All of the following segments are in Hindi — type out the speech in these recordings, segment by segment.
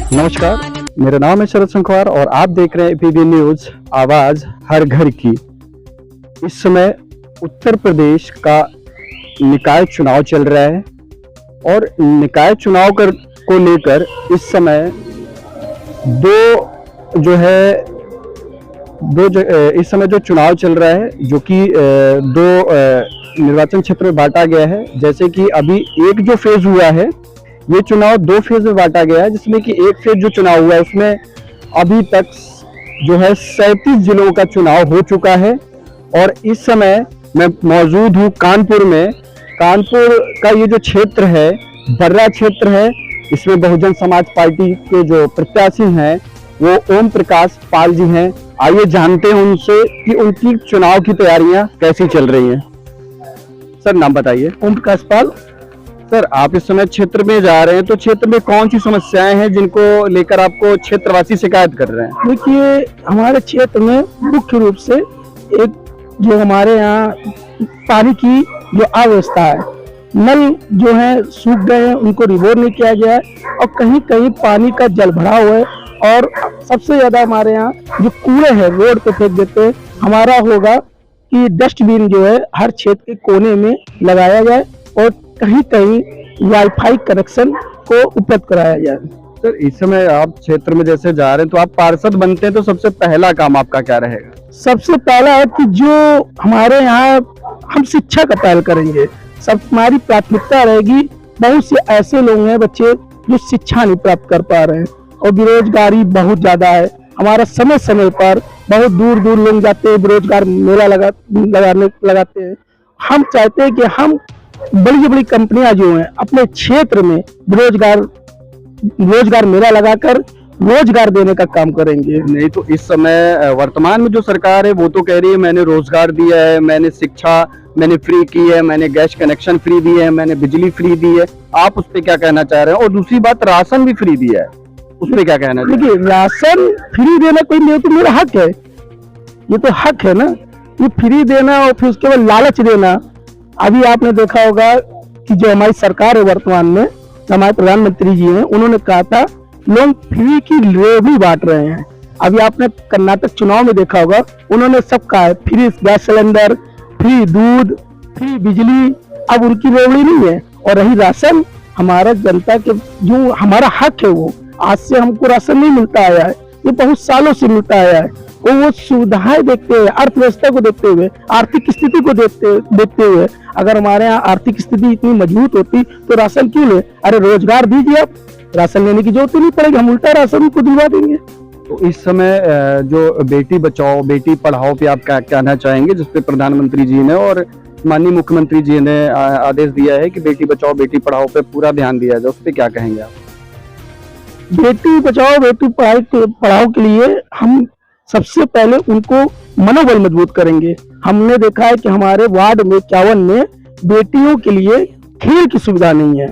नमस्कार, मेरा नाम है शरद संखवार और आप देख रहे हैं पीबी न्यूज आवाज हर घर की। इस समय उत्तर प्रदेश का निकाय चुनाव चल रहा है और निकाय चुनाव को लेकर इस समय इस समय जो चुनाव चल रहा है जो कि दो निर्वाचन क्षेत्र में बांटा गया है। जैसे कि अभी एक जो फेज हुआ है, ये चुनाव दो फेज में बांटा गया है, जिसमें कि एक फेज जो चुनाव हुआ है उसमें अभी तक जो है 37 जिलों का चुनाव हो चुका है। और इस समय मैं मौजूद हूँ कानपुर में। कानपुर का ये जो क्षेत्र है, बर्रा क्षेत्र है, इसमें बहुजन समाज पार्टी के जो प्रत्याशी हैं वो ओम प्रकाश पाल जी हैं। आइए जानते हैं उनसे कि उनकी चुनाव की तैयारियां कैसी चल रही हैं। सर, नाम बताइए। ओम प्रकाश पाल। सर, आप इस समय क्षेत्र में जा रहे हैं, तो क्षेत्र में कौन सी समस्याएं हैं जिनको लेकर आपको क्षेत्रवासी शिकायत कर रहे हैं? देखिए, हमारे क्षेत्र में मुख्य रूप से एक जो हमारे यहाँ पानी की जो अव्यवस्था है, नल जो है सूख गए हैं, उनको रिबोर नहीं किया गया है और कहीं कहीं पानी का जल भरा हुआ है। और सबसे ज्यादा हमारे यहाँ जो कूड़े हैं रोड पे फेंक देते हैं। हमारा होगा कि डस्टबिन जो है हर क्षेत्र के कोने में लगाया जाए और कहीं कहीं वाईफाई कनेक्शन को उपलब्ध कराया जाए। सर, इस समय आप क्षेत्र में जैसे जा रहे हैं, तो आप पार्षद बनते हैं तो सबसे पहला काम आपका क्या रहेगा? सबसे पहला है कि जो हमारे यहाँ हम शिक्षा का पहल करेंगे। सब हमारी प्राथमिकता रहेगी। बहुत से ऐसे लोग हैं बच्चे जो शिक्षा नहीं प्राप्त कर पा रहे हैं और बेरोजगारी बहुत ज्यादा है। हमारा समय समय पर बहुत दूर दूर लोग जाते हैं, बेरोजगार मेला लगाते हैं। हम चाहते हैं कि हम बड़ी बड़ी कंपनियां जो हैं अपने क्षेत्र में रोजगार मेला लगाकर रोजगार देने का काम करेंगे। नहीं तो इस समय वर्तमान में जो सरकार है वो तो कह रही है मैंने रोजगार दिया है, मैंने शिक्षा मैंने फ्री की है, मैंने गैस कनेक्शन फ्री दी है, मैंने बिजली फ्री दी है। आप उस पर क्या कहना चाह रहे हैं? और दूसरी बात, राशन भी फ्री दिया है, उस पर क्या कहना? देखिए, राशन फ्री देना कोई नहीं, तो मेरा हक है। ये तो हक है ना, ये फ्री देना और फिर उसके बाद लालच देना। अभी आपने देखा होगा कि जो हमारी सरकार है वर्तमान में, हमारे प्रधानमंत्री जी हैं, उन्होंने कहा था लोग फ्री की रेवड़ी बांट रहे हैं। अभी आपने कर्नाटक चुनाव में देखा होगा, उन्होंने सब कहा है फ्री गैस सिलेंडर, फ्री दूध, फ्री बिजली। अब उनकी रेवड़ी नहीं है। और रही राशन, हमारा जनता के जो हमारा हक है, वो आज से हमको राशन नहीं मिलता आया है, ये बहुत सालों से मिलता आया है। वो सुविधाएं देखते हुए, अर्थव्यवस्था को देखते हुए, आर्थिक स्थिति को देखते हुए, अगर हमारे यहाँ आर्थिक स्थिति इतनी मजबूत होती तो राशन क्यों ले? अरे रोजगार दीजिए, आप राशन लेने की जरूरत नहीं पड़ेगी, हम उल्टा राशन को दिलवा देंगे। तो इस समय जो बेटी बचाओ बेटी पढ़ाओ पे आप क्या कहना चाहेंगे, जिसपे प्रधानमंत्री जी ने और माननीय मुख्यमंत्री जी ने आदेश दिया है कि बेटी बचाओ बेटी पढ़ाओ पे पूरा ध्यान दिया जाए, उस पर क्या कहेंगे आप? बेटी बचाओ बेटी पढ़ाओ के लिए हम सबसे पहले उनको मनोबल मजबूत करेंगे। हमने देखा है कि हमारे वार्ड में 51 में बेटियों के लिए खेल की सुविधा नहीं है।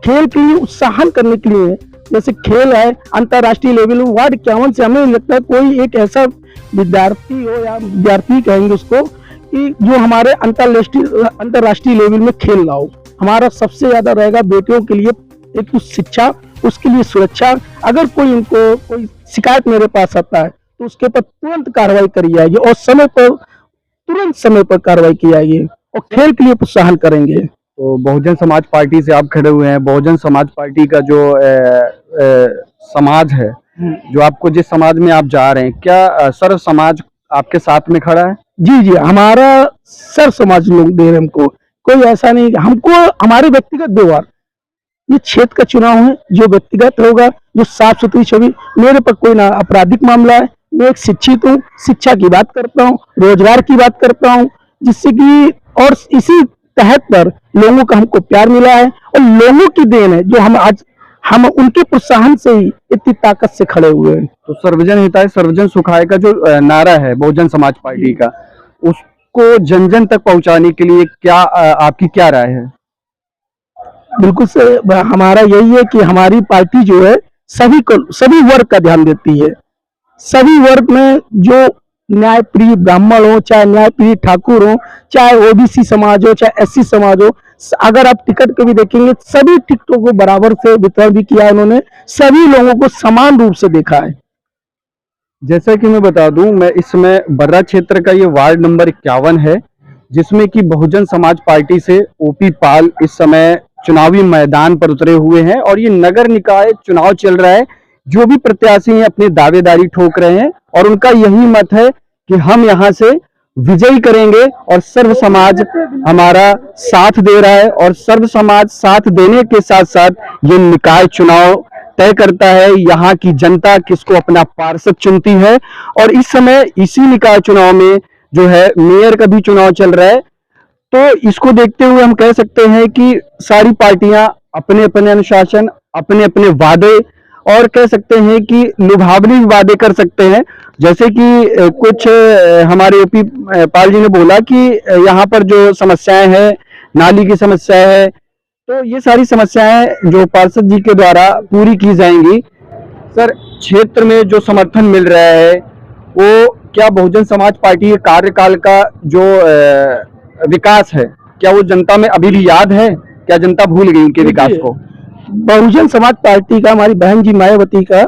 खेल के लिए उत्साहन करने के लिए जैसे खेल है अंतर्राष्ट्रीय लेवल में, वार्ड 51 से हमें लगता है कोई एक ऐसा विद्यार्थी हो या विद्यार्थी कहेंगे उसको, कि जो हमारे अंतर्राष्ट्रीय लेवल में खेल रहा हो। हमारा सबसे ज्यादा रहेगा बेटियों के लिए एक तो शिक्षा, उसके लिए सुरक्षा। अगर कोई उनको कोई शिकायत मेरे पास आता है तो उसके ऊपर तुरंत कार्रवाई करी जाएगी और तुरंत समय पर कार्रवाई की जाएगी और खेल के लिए प्रोत्साहन करेंगे। तो बहुजन समाज पार्टी से आप खड़े हुए हैं। बहुजन समाज पार्टी का जो समाज है, जो आपको जिस समाज में आप जा रहे हैं, क्या सर्व समाज आपके साथ में खड़ा है? जी जी, हमारा सर्व समाज लोग दे रहे हमको, कोई ऐसा नहीं। हमको हमारे व्यक्तिगत व्यवहार, ये क्षेत्र का चुनाव है, जो व्यक्तिगत होगा, जो साफ सुथरी छवि। मेरे पर कोई ना आपराधिक मामला है, मैं एक शिक्षित हूँ, शिक्षा की बात करता हूँ, रोजगार की बात करता हूँ, जिससे कि और इसी तहत पर लोगों का हमको प्यार मिला है और लोगों की देन है जो हम उनके प्रोत्साहन से ही इतनी ताकत से खड़े हुए हैं। तो सर्वजन हिताय सर्वजन सुखाय का जो नारा है बहुजन समाज पार्टी का, उसको जन जन तक पहुंचाने के लिए क्या आपकी क्या राय है? बिल्कुल से हमारा यही है कि हमारी पार्टी जो है सभी वर्ग का ध्यान देती है। सभी वर्ग में जो न्याय प्रिय ब्राह्मण हो, चाहे न्याय प्रिय ठाकुर हो, चाहे ओबीसी समाज हो, चाहे एससी समाज हो, अगर आप टिकट को भी देखेंगे सभी टिकटों को बराबर से वितरण भी किया है उन्होंने, सभी लोगों को समान रूप से देखा है। जैसा कि मैं बता दूं, मैं इस समय बर्रा क्षेत्र का ये वार्ड नंबर 51 है, जिसमें कि बहुजन समाज पार्टी से ओपी पाल इस समय चुनावी मैदान पर उतरे हुए हैं और ये नगर निकाय चुनाव चल रहा है। जो भी प्रत्याशी हैं अपनी दावेदारी ठोक रहे हैं और उनका यही मत है कि हम यहाँ से विजयी करेंगे और सर्व समाज हमारा साथ दे रहा है और सर्व समाज साथ देने के साथ साथ ये निकाय चुनाव तय करता है यहाँ की जनता किसको अपना पार्षद चुनती है। और इस समय इसी निकाय चुनाव में जो है मेयर का भी चुनाव चल रहा है, तो इसको देखते हुए हम कह सकते हैं कि सारी पार्टियां अपने अपने अनुशासन, अपने अपने वादे और कह सकते हैं कि लुभावनी वादे कर सकते हैं। जैसे कि कुछ हमारे ओपी पाल जी ने बोला कि यहाँ पर जो समस्याएं हैं, नाली की समस्या है, तो ये सारी समस्याएं जो पार्षद जी के द्वारा पूरी की जाएंगी। सर, क्षेत्र में जो समर्थन मिल रहा है वो क्या बहुजन समाज पार्टी के कार्यकाल का जो विकास है, क्या वो जनता में अभी भी याद है? क्या जनता भूल गई उनके विकास को? बहुजन समाज पार्टी का, हमारी बहन जी मायावती का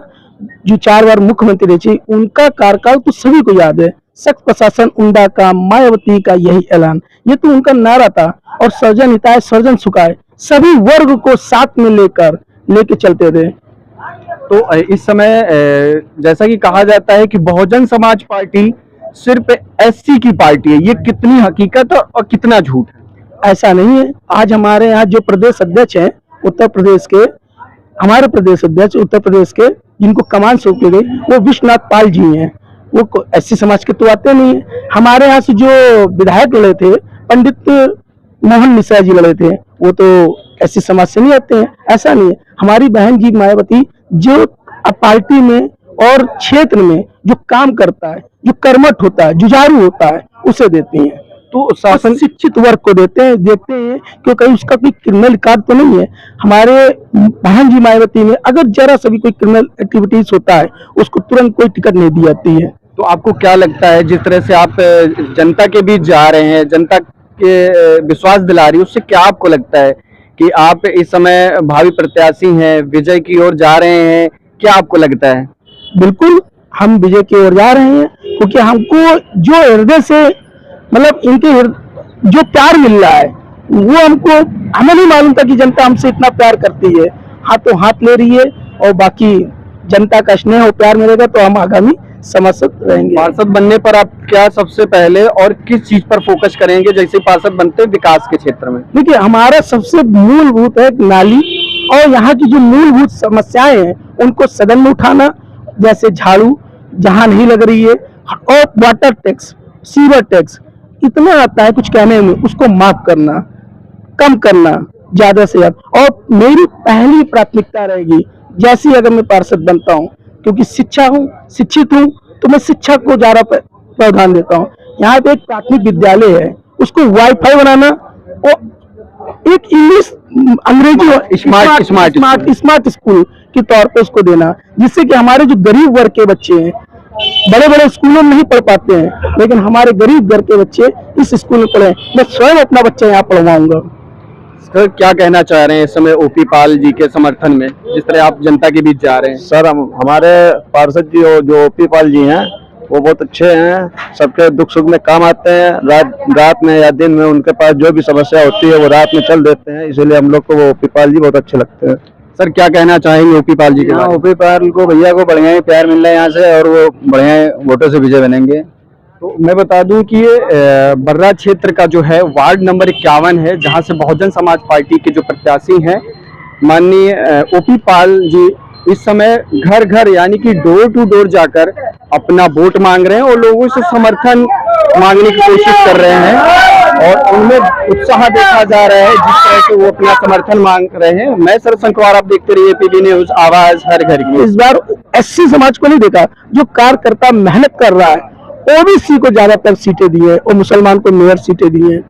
जो 4 बार मुख्यमंत्री रही, उनका कार्यकाल तो सभी को याद है। सख्त प्रशासन, उमदा काम, मायावती का यही ऐलान, ये तो उनका नारा था। और सर्जन हिताय सर्जन सुखाय, सभी वर्ग को साथ में लेके चलते थे। तो इस समय जैसा कि कहा जाता है कि बहुजन समाज पार्टी सिर्फ एससी की पार्टी है, ये कितनी हकीकत और कितना झूठ है? ऐसा नहीं है। आज हमारे यहाँ जो प्रदेश अध्यक्ष हैं उत्तर प्रदेश के, हमारे प्रदेश अध्यक्ष उत्तर प्रदेश के, जिनको कमान सौंपी गई, वो विश्वनाथ पाल जी हैं। वो एससी समाज के तो आते नहीं है। हमारे यहाँ से जो विधायक लड़े थे, पंडित मोहन मिश्रा जी लड़े थे, वो तो एससी समाज से नहीं आते हैं। ऐसा नहीं है। हमारी बहन जी मायावती जो पार्टी में और क्षेत्र में जो काम करता है, जो कर्मठ होता है, जुझारू होता है, उसे देती हैं। तो शासन शिक्षित वर्ग को देखते हैं क्योंकि उसका कोई क्रिमिनल रिकॉर्ड तो नहीं है। हमारे बहन जी मायावती में अगर जरा सभी कोई क्रिमिनल एक्टिविटीज होता है, उसको तुरंत कोई टिकट नहीं दी जाती है। तो आपको क्या लगता है, जिस तरह से आप जनता के बीच जा रहे हैं, जनता के विश्वास दिला रही है, उससे क्या आपको लगता है कि आप इस समय भावी प्रत्याशी हैं, विजय की ओर जा रहे हैं? क्या आपको लगता है? बिल्कुल, हम विजय की ओर जा रहे हैं, क्योंकि हमको जो हृदय से, मतलब इनके जो प्यार मिल रहा है, वो हमें नहीं मालूम था कि जनता हमसे इतना प्यार करती है। हाथों हाथ ले रही है और बाकी जनता का स्नेह और प्यार मिलेगा तो हम आगामी समर्थक रहेंगे। पार्षद बनने पर आप क्या सबसे पहले और किस चीज पर फोकस करेंगे जैसे पार्षद बनते विकास के क्षेत्र में? देखिए, हमारा सबसे मूलभूत है नाली, और यहाँ की जो मूलभूत समस्याएं हैं उनको सदन में उठाना, जैसे झाड़ू जहाँ नहीं लग रही है, और वाटर टैक्स, सीवर टैक्स इतना आता है कुछ कहने में, उसको माफ करना, कम करना ज्यादा से ज्यादा। और मेरी पहली प्राथमिकता रहेगी, जैसे अगर मैं पार्षद बनता हूँ, क्योंकि शिक्षित हूँ, तो मैं शिक्षा को ज्यादा प्रावधान देता हूँ। यहाँ पे एक प्राथमिक विद्यालय है, उसको वाईफाई बनाना और एक इंग्लिश अंग्रेजी स्मार्ट स्कूल के तौर पे उसको देना, जिससे कि हमारे जो गरीब वर्ग के बच्चे हैं, बड़े बड़े स्कूलों में नहीं पढ़ पाते हैं, लेकिन हमारे गरीब घर के बच्चे इस स्कूल में पढ़े। मैं स्वयं अपना बच्चा यहाँ पढ़वाऊंगा। सर, क्या कहना चाह रहे हैं इस समय ओपी पाल जी के समर्थन में, जिस तरह आप जनता के बीच जा रहे हैं? सर, हमारे पार्षद जी जो ओपी पाल जी हैं, वो बहुत अच्छे हैं, सबके दुख सुख में काम आते हैं। रात में या दिन में उनके पास जो भी समस्या होती है वो रात में चल देते हैं, इसीलिए हम लोग को वो ओपी पाल जी बहुत अच्छे लगते हैं। सर, क्या कहना चाहेंगे ओपी पाल जी के बारे में? ओपी पाल को, भैया को बढ़िया ही प्यार मिल रहा है यहाँ से, और वो बढ़िया वोटों से विजय बनेंगे। तो मैं बता दूं कि ये बर्रा क्षेत्र का जो है वार्ड नंबर 51 है, जहां से बहुजन समाज पार्टी के जो प्रत्याशी हैं माननीय ओपी पाल जी इस समय घर घर यानी कि डोर टू डोर जाकर अपना वोट मांग रहे हैं और लोगों से समर्थन मांगने की कोशिश कर रहे हैं और उनमें उत्साह देखा जा रहा है जिस तरह से वो अपना समर्थन मांग रहे हैं। मैं सर शंकर, आप देखते रहिए पीबी न्यूज, आवाज हर घर की। इस बार एससी समाज को नहीं देखा, जो कार्यकर्ता मेहनत कर रहा है, ओबीसी को ज्यादातर सीटें दी है और मुसलमान को मेयर सीटें दी है।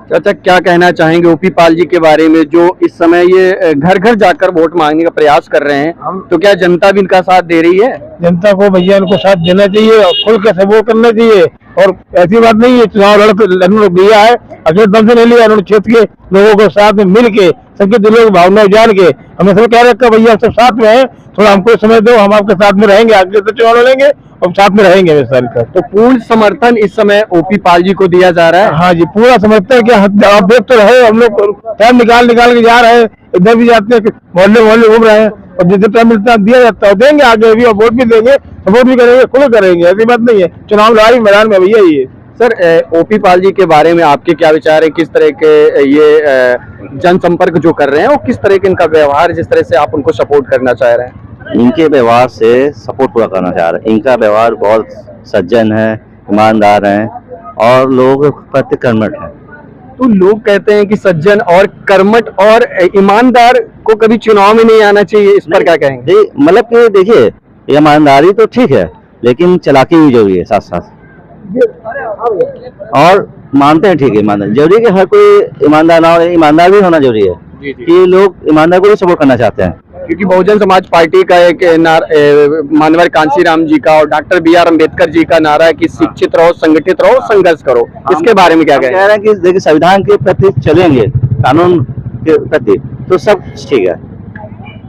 चाचा, क्या कहना चाहेंगे ओपी पाल जी के बारे में, जो इस समय ये घर घर जाकर वोट मांगने का प्रयास कर रहे हैं? तो क्या जनता भी इनका साथ दे रही है? जनता को भैया इनको साथ देना चाहिए और खुल के सपोर्ट करना चाहिए। और ऐसी बात नहीं है चुनाव लड़ने लिया है अकेले दम से नहीं लिया, उन्होंने क्षेत्र के लोगों को साथ में मिल के सबके दिलों की भावनाएं जान के हमें सब कह रखा भैया सब साथ में है, थोड़ा हमको समय दो, हम आपके साथ में रहेंगे, आगे तो चुनाव लड़ेंगे और साथ में रहेंगे इस साल का। तो पूर्ण समर्थन इस समय ओपी पाल जी को दिया जा रहा है। हाँ जी, पूरा समझते हैं कि आप देख तो रहे, हम लोग टाइम निकाल के जा रहे हैं, इधर भी जाते हैं, मोहल्ले मोहल्ले घूम रहे हैं और जितने टाइम मिलता है दिया जाता है, देंगे आगे भी और वोट भी देंगे, सपोर्ट भी करेंगे, खुल करेंगे, ऐसी बात नहीं है। चुनाव लड़ाई मैदान में भैया ये। सर ओपी पाल जी के बारे में आपके क्या विचार है, किस तरह के ये जनसंपर्क जो कर रहे हैं और किस तरह के इनका व्यवहार, जिस तरह से आप उनको सपोर्ट करना चाह रहे हैं? इनके व्यवहार से सपोर्ट पूरा करना चाह रहे हैं। इनका व्यवहार बहुत सज्जन है, ईमानदार हैं और लोग प्रति कर्मठ है। तो लोग कहते हैं कि सज्जन और कर्मठ और ईमानदार को कभी चुनाव में नहीं आना चाहिए, इस पर क्या कहेंगे? मतलब कि देखिए ईमानदारी तो ठीक है लेकिन चालाकी भी जरूरी है साथ साथ, और मानते हैं ठीक है ईमानदार जरूरी है कि हर कोई ईमानदार ना हो, ईमानदार भी होना जरूरी है कि लोग ईमानदार को भी सपोर्ट करना चाहते हैं। क्योंकि बहुजन समाज पार्टी का एक मानवर कांशीराम जी का और डॉक्टर बी.आर. अम्बेडकर जी का नारा है कि शिक्षित रहो, संगठित रहो, संघर्ष करो। इसके बारे में क्या कह रहे हैं कि देखिए संविधान के प्रति चलेंगे, कानून के प्रति, तो सब ठीक है।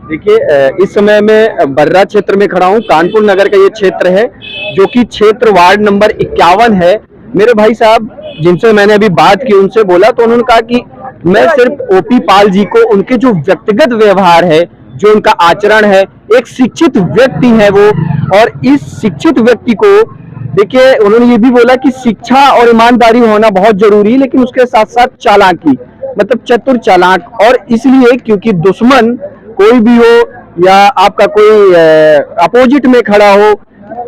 देखिए इस समय मैं बर्रा क्षेत्र में खड़ा हूँ, कानपुर नगर का ये क्षेत्र है जो कि क्षेत्र वार्ड नंबर 51 है। मेरे भाई साहब जिनसे मैंने अभी बात की उनसे बोला तो उन्होंने कहा कि मैं सिर्फ ओपी पाल जी को उनके जो व्यक्तिगत व्यवहार है, जो उनका आचरण है, एक शिक्षित व्यक्ति है वो, और इस शिक्षित व्यक्ति को देखिए उन्होंने ये भी बोला कि शिक्षा और ईमानदारी होना बहुत जरूरी है, लेकिन उसके साथ साथ चालाकी, मतलब चतुर चालाक। और इसलिए क्योंकि दुश्मन कोई भी हो या आपका कोई अपोजिट में खड़ा हो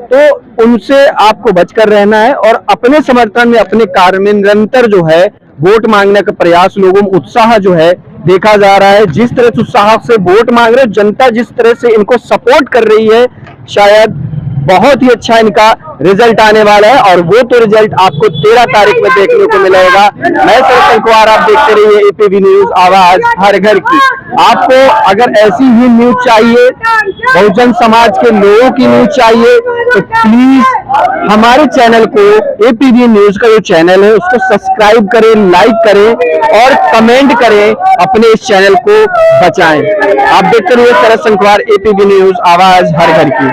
तो उनसे आपको बचकर रहना है और अपने समर्थन में, अपने कार्य में निरंतर जो है वोट मांगने का प्रयास, लोगों में उत्साह जो है देखा जा रहा है। जिस तरह से उत्साह से वोट मांग रहे, जनता जिस तरह से इनको सपोर्ट कर रही है, शायद बहुत ही अच्छा इनका रिजल्ट आने वाला है और वो तो रिजल्ट आपको 13 तारीख में देखने को मिलेगा। मैं सरसन कुमार, आप देखते रहिए एपीबी न्यूज, आवाज हर घर की। आपको अगर ऐसी ही न्यूज चाहिए, बहुजन समाज के लोगों की न्यूज चाहिए, तो प्लीज हमारे चैनल को, एपीबी न्यूज का जो चैनल है उसको सब्सक्राइब करें, लाइक करें और कमेंट करें, अपने इस चैनल को बचाएं। आप देखते रहिए सरसन कुमार, एपीबी न्यूज, आवाज हर घर की।